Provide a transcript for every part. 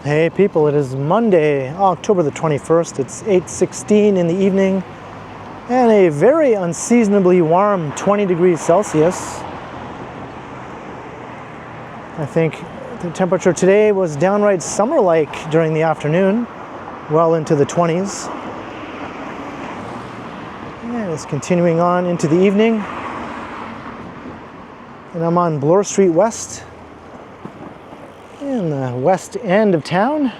Hey people, it is Monday, October the 21st. It's 8:16 in the evening and a very unseasonably warm 20 degrees Celsius. I think the temperature today was downright summer-like during the afternoon, well into the 20s. And it's continuing on into the evening. And I'm on Bloor Street West, in the west end of town.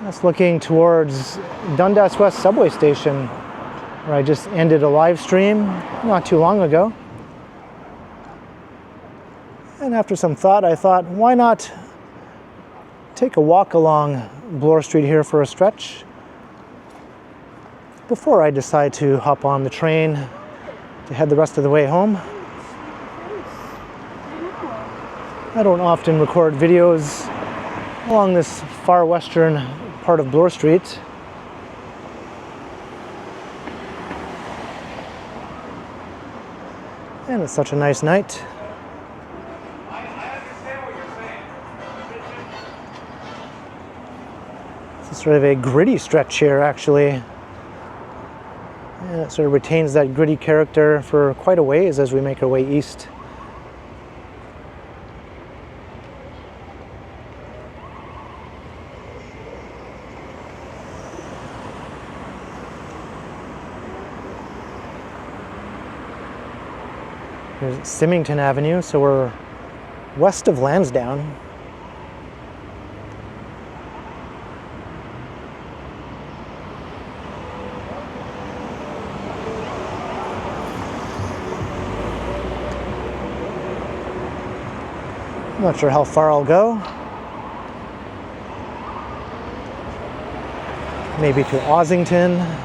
That's looking towards Dundas West subway station, where I just ended a live stream not too long ago. And after some thought, I thought, why not take a walk along Bloor Street here for a stretch before I decide to hop on the train to head the rest of the way home. I don't often record videos along this far western part of Bloor Street. And it's such a nice night. It's sort of a gritty stretch here, actually. And it sort of retains that gritty character for quite a ways as we make our way east. Here's Symington Avenue, so we're west of Lansdowne. I'm not sure how far I'll go. Maybe to Ossington.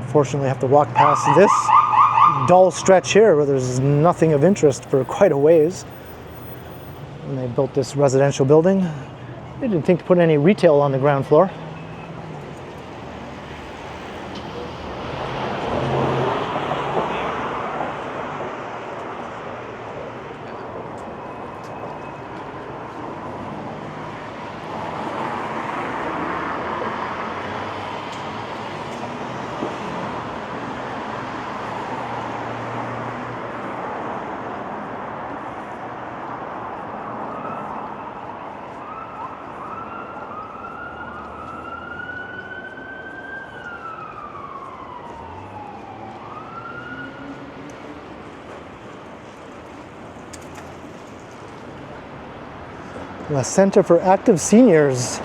Unfortunately, I have to walk past this dull stretch here where there's nothing of interest for quite a ways. When they built this residential building, they didn't think to put any retail on the ground floor. The Center for Active Seniors.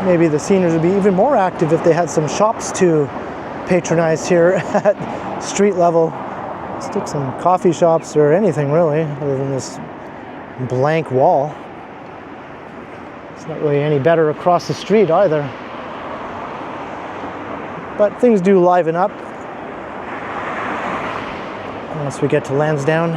Maybe the seniors would be even more active if they had some shops to patronize here at street level. Stick some coffee shops or anything really, other than this blank wall. It's not really any better across the street either. But things do liven up once we get to Lansdowne.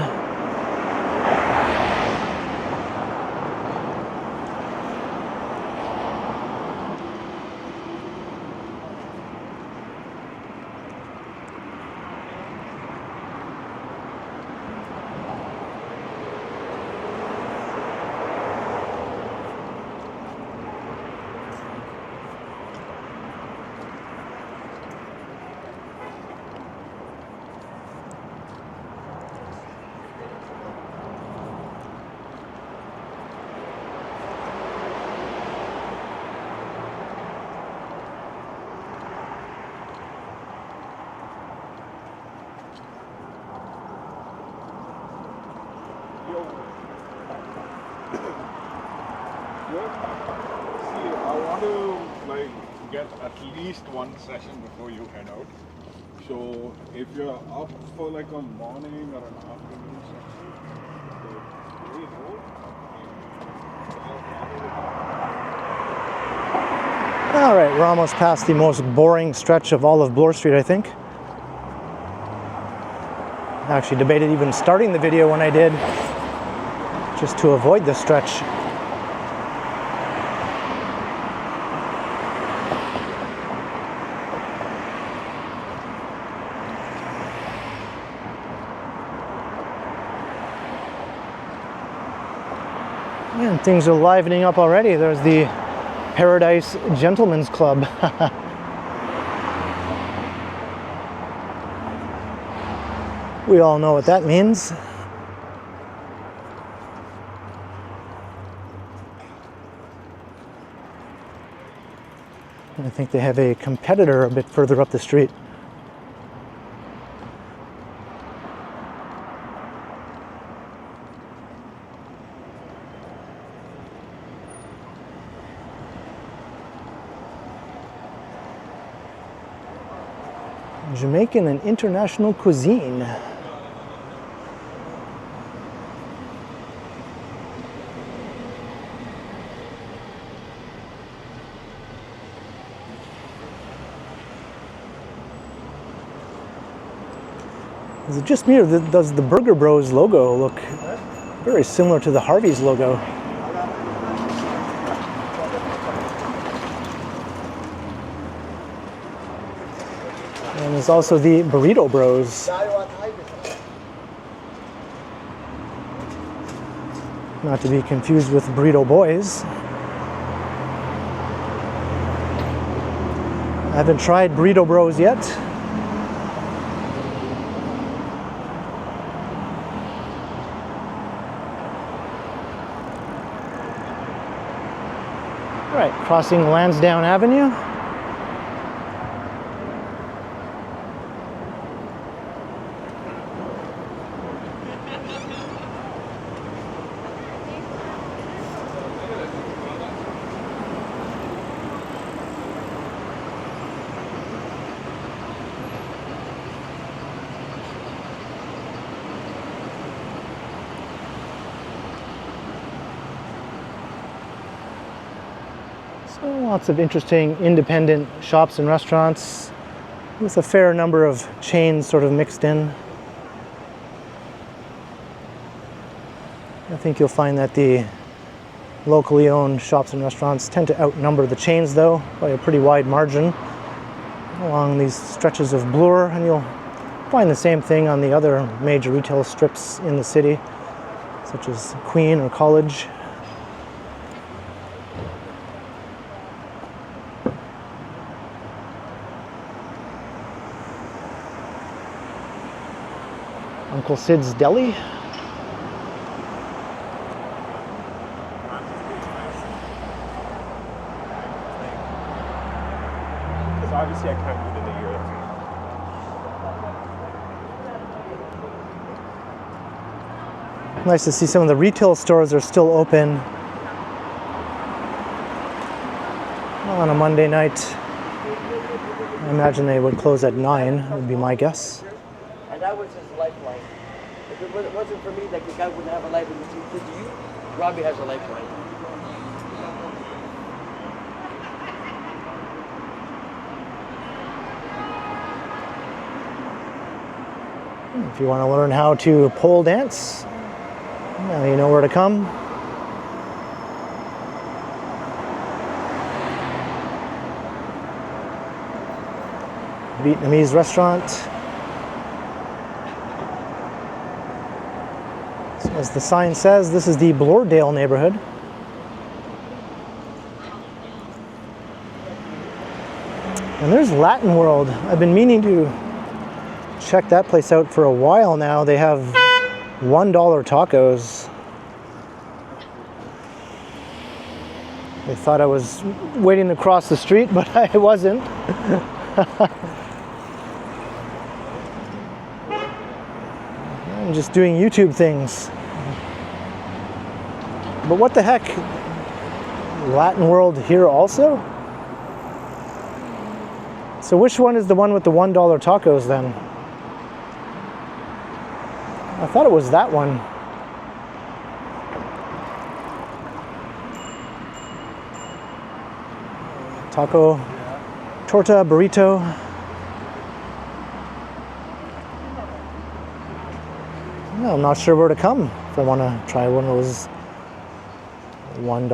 See, I want to get at least one session before you head out. So if you're up for a morning or an afternoon session, All right, we're almost past the most boring stretch of all of Bloor Street, I think. I actually debated even starting the video when I did, just to avoid this stretch. And things are livening up already. There's the Paradise Gentlemen's Club. We all know what that means. I think they have a competitor a bit further up the street. Jamaican and international cuisine. Is it just me, or does the Burger Bros logo look very similar to the Harvey's logo? And there's also the Burrito Bros. Not to be confused with Burrito Boys. I haven't tried Burrito Bros yet. All right, crossing Lansdowne Avenue. So lots of interesting independent shops and restaurants with a fair number of chains sort of mixed in. I think you'll find that the locally owned shops and restaurants tend to outnumber the chains, though, by a pretty wide margin along these stretches of Bloor, and you'll find the same thing on the other major retail strips in the city, such as Queen or College. Uncle Sid's Deli. Because obviously I can't do it in the year. Nice to see some of the retail stores are still open on a Monday night. I imagine they would close at 9, would be my guess. And that was his lifeline. If it wasn't for me, like the guy wouldn't have a life. With you, Robbie has a lifeline. If you want to learn how to pole dance, now you know where to come. Vietnamese restaurant. So as the sign says, this is the Bloordale neighborhood. And there's Latin World. I've been meaning to check that place out for a while now. They have $1 tacos. They thought I was waiting to cross the street, but I wasn't. I'm just doing YouTube things. But what the heck? Latin World here also? So which one is the one with the $1 tacos then? I thought it was that one. taco, torta, burrito. No, I'm not sure where to come if I want to try one of those $1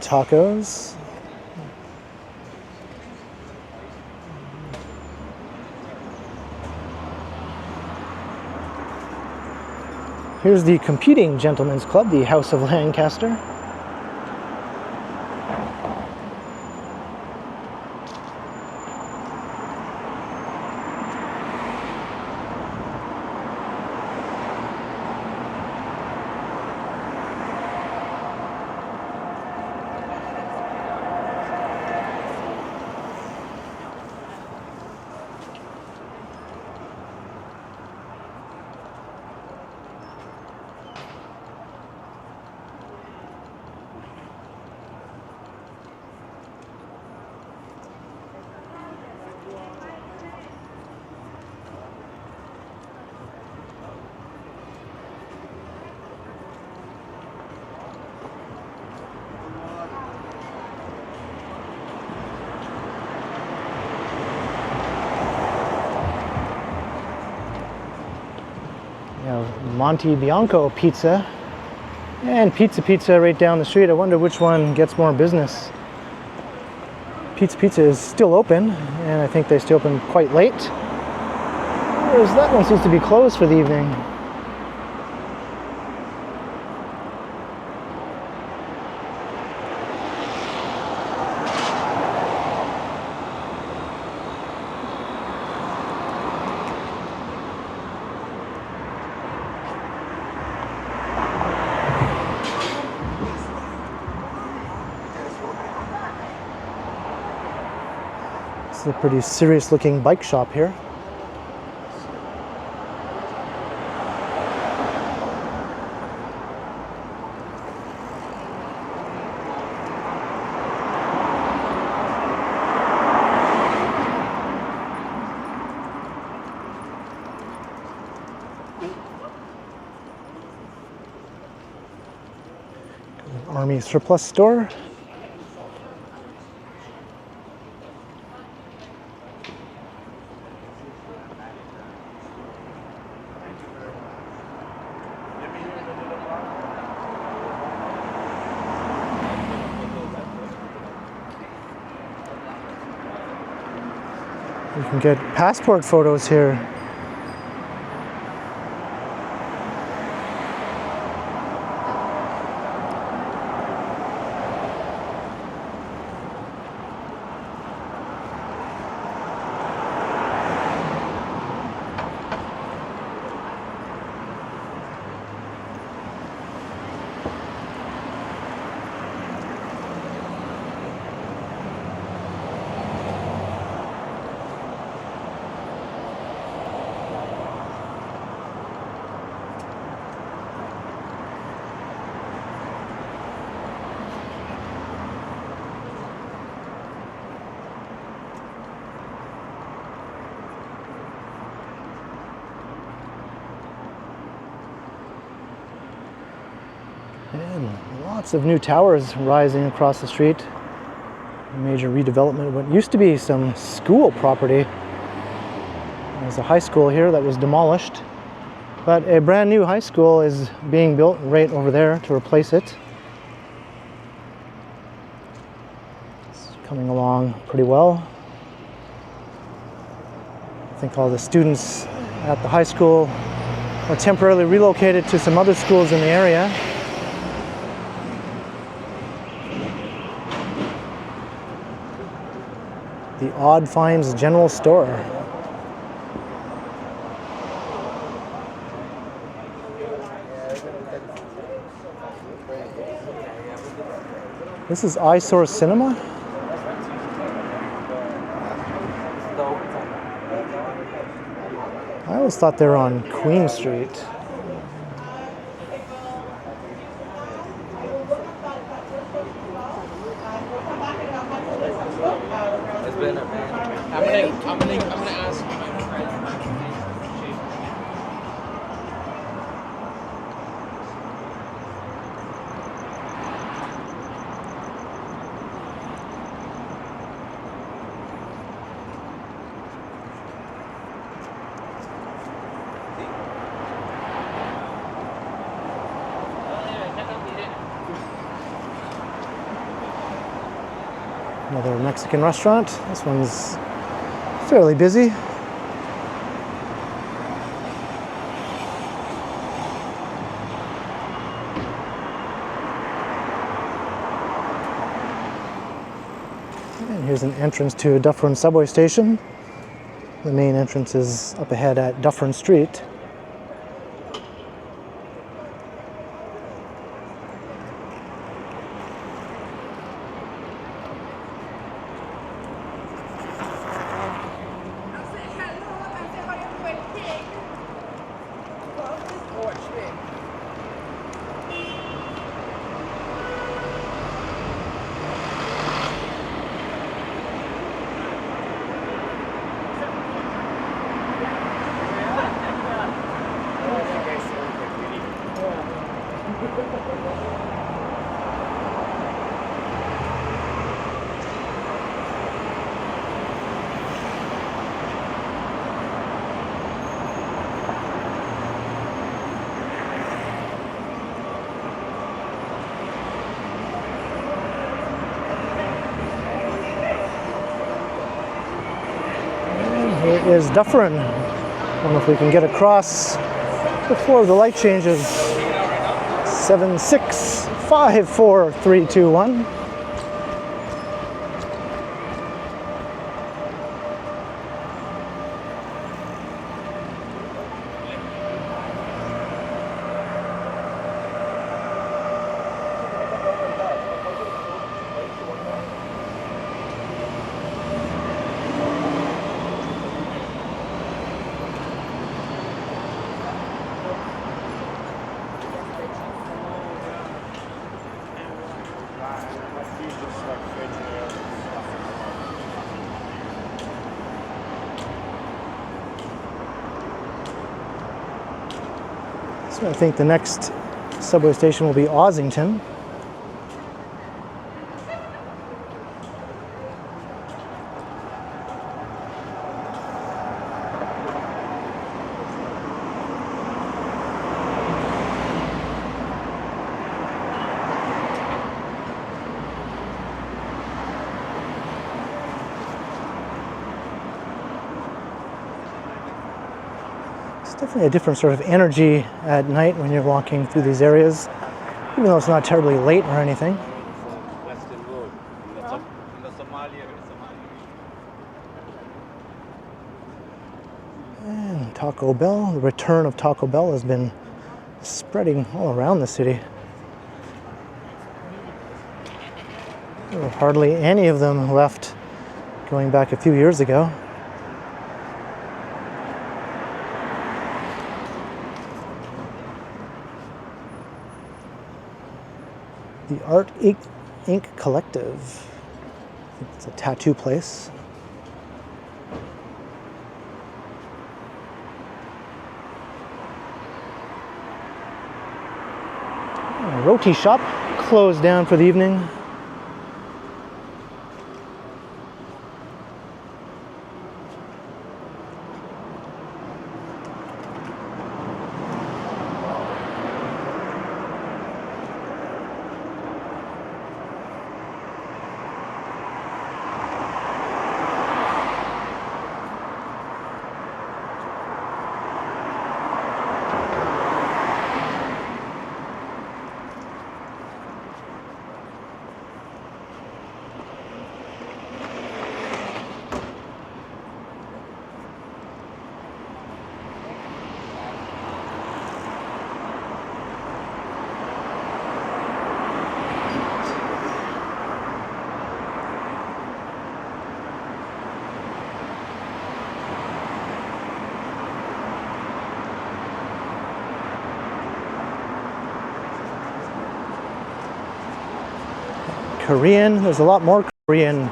tacos. Here's the competing gentlemen's club, the House of Lancaster. Monte Bianco Pizza and Pizza right down the street. I wonder which one gets more business. Pizza is still open, and I think they stay open quite late. Whereas that one seems to be closed for the evening. It's a pretty serious looking bike shop here. Army surplus store. You can get passport photos here. And lots of new towers rising across the street. Major redevelopment of what used to be some school property. There's a high school here that was demolished, but a brand new high school is being built right over there to replace it. It's coming along pretty well. I think all the students at the high school are temporarily relocated to some other schools in the area. The Odd Finds General Store. This is Eyesore Cinema. I always thought they were on Queen Street. I'm gonna ask my friend. Another Mexican restaurant. This one's fairly busy. And here's an entrance to Dufferin subway station. The main entrance is up ahead at Dufferin Street. Here is Dufferin. I don't know if we can get across before the light changes. 7, 6, 5, 4, 3, 2, 1. So I think the next subway station will be Ossington. It's definitely a different sort of energy at night when you're walking through these areas, even though it's not terribly late or anything. And Taco Bell, the return of Taco Bell has been spreading all around the city. There were hardly any of them left going back a few years ago. The Art Ink Collective. I think it's a tattoo place. A roti shop closed down for the evening. Korean. There's a lot more Korean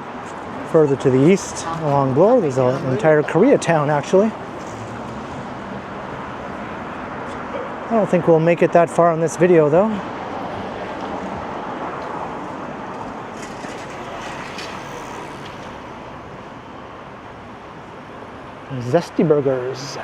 further to the east along Bloor. There's an entire Koreatown actually. I don't think we'll make it that far on this video though. Zesty Burgers.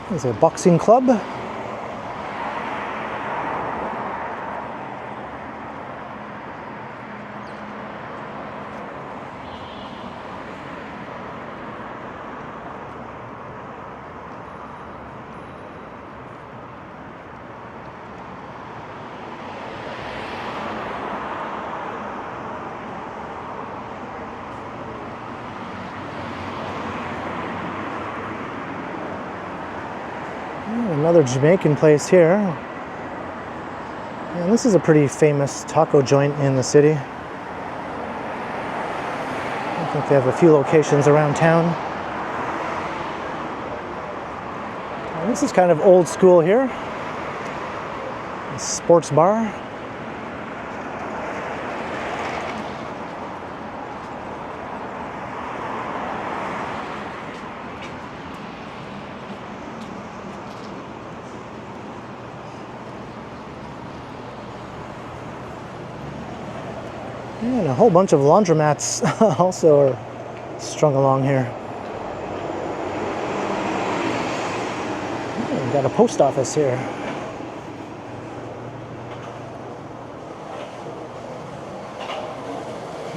There's a boxing club. Another Jamaican place here. And this is a pretty famous taco joint in the city. I think they have a few locations around town. And this is kind of old school here. A sports bar. And a whole bunch of laundromats also are strung along here. Oh, we've got a post office here.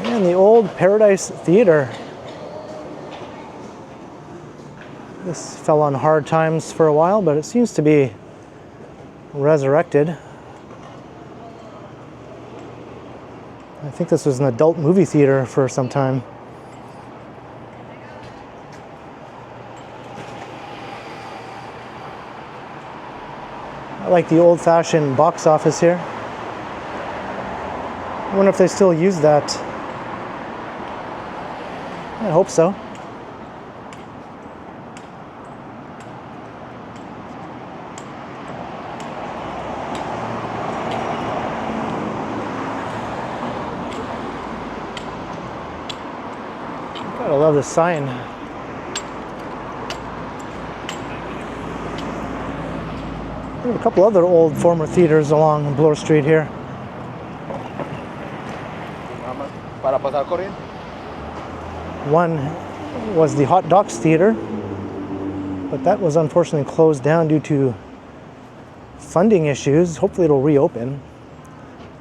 And the old Paradise Theater. This fell on hard times for a while, but it seems to be resurrected. I think this was an adult movie theater for some time. I like the old-fashioned box office here. I wonder if they still use that. I hope so. I love this sign. There are a couple other old former theaters along Bloor Street here. One was the Hot Docs Theater, but that was unfortunately closed down due to funding issues. Hopefully it'll reopen.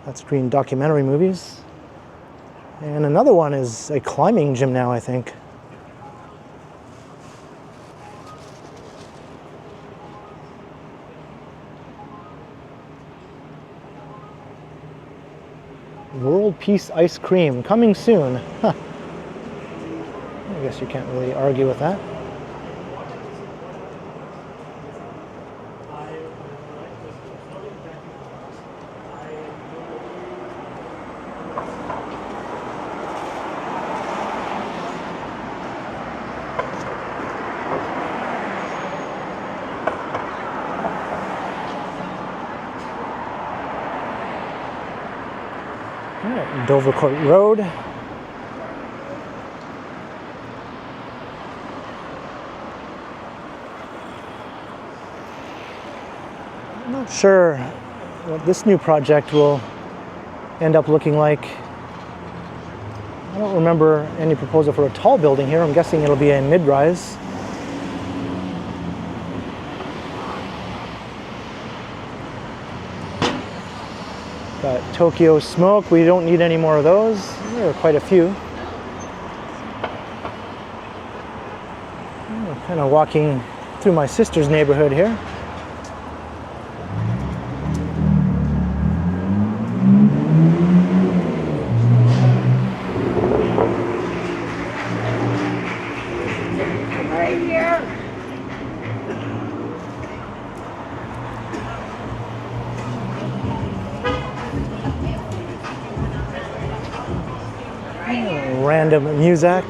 That screened documentary movies. And another one is a climbing gym now, I think. World Peace Ice Cream, coming soon. Huh. I guess you can't really argue with that. Dovercourt Road. I'm not sure what this new project will end up looking like. I don't remember any proposal for a tall building here. I'm guessing it'll be a mid-rise. Got Tokyo Smoke. We don't need any more of those. There are quite a few. I'm kind of walking through my sister's neighborhood here. Right here. Random music.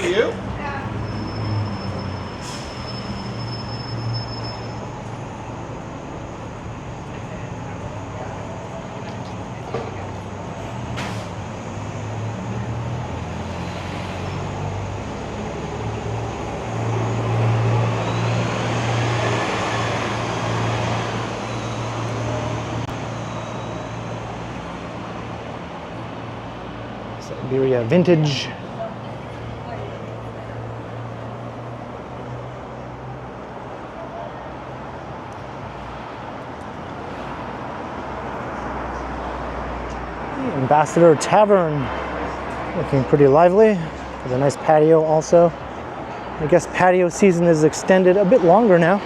Siberia Vintage. Ambassador Tavern, looking pretty lively. There's a nice patio also. I guess patio season is extended a bit longer now.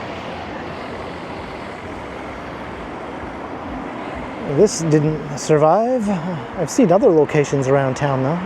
This didn't survive. I've seen other locations around town though.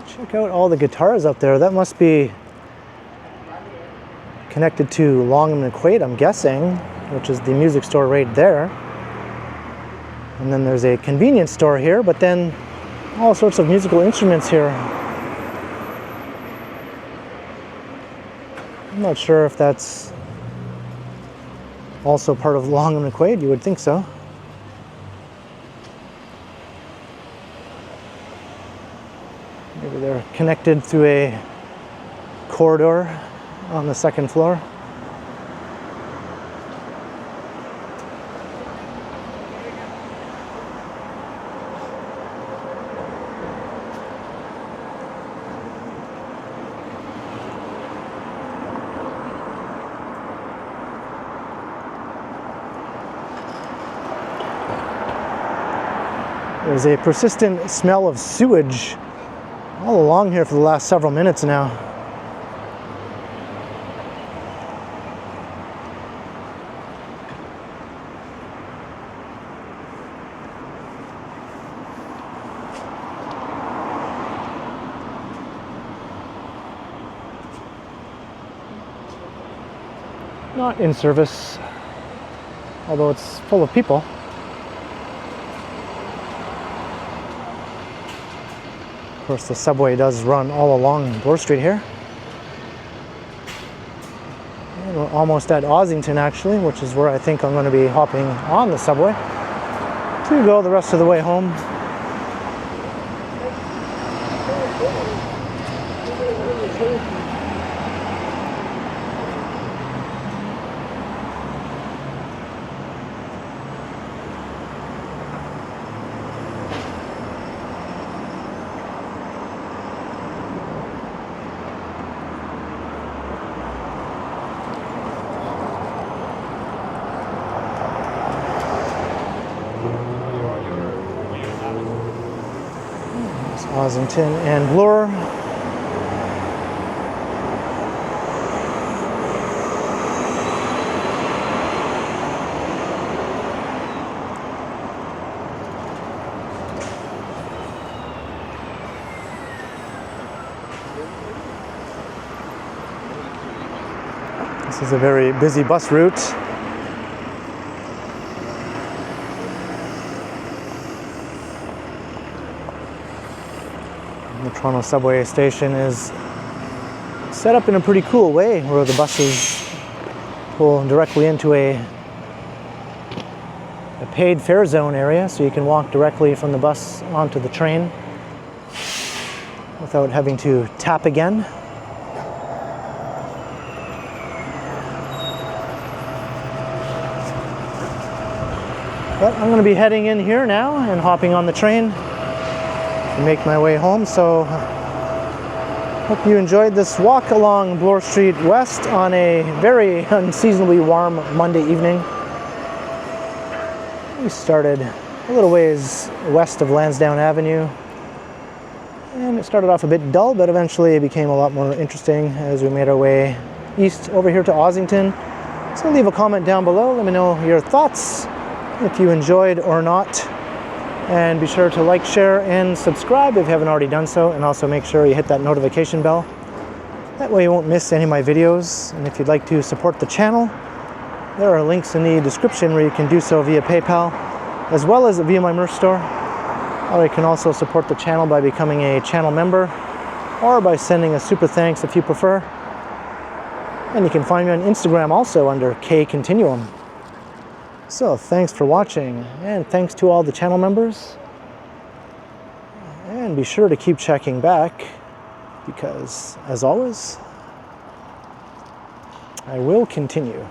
Check out all the guitars up there. That must be connected to Long & McQuaid, I'm guessing, which is the music store right there. And then there's a convenience store here, but then all sorts of musical instruments here. I'm not sure if that's also part of Long & McQuaid. You would think so. Maybe they're connected through a corridor on the second floor. There's a persistent smell of sewage all along here for the last several minutes now. Not in service, although it's full of people. Of course, the subway does run all along Bloor Street here. And we're almost at Ossington, actually, which is where I think I'm going to be hopping on the subway to go the rest of the way home. Ossington and Bloor. This is a very busy bus route. The Toronto subway station is set up in a pretty cool way where the buses pull directly into a paid fare zone area, so you can walk directly from the bus onto the train without having to tap again. But I'm going to be heading in here now and hopping on the train to make my way home. So hope you enjoyed this walk along Bloor Street West on a very unseasonably warm Monday evening. We started a little ways west of Lansdowne Avenue, and it started off a bit dull, but eventually it became a lot more interesting as we made our way east over here to Ossington. So leave a comment down below, let me know your thoughts, if you enjoyed or not. And be sure to like, share, and subscribe if you haven't already done so. And also make sure you hit that notification bell. That way you won't miss any of my videos. And if you'd like to support the channel, there are links in the description where you can do so via PayPal, as well as via my merch store. Or you can also support the channel by becoming a channel member, or by sending a super thanks if you prefer. And you can find me on Instagram also under K Continuum. So thanks for watching, and thanks to all the channel members. And be sure to keep checking back, because as always, I will continue.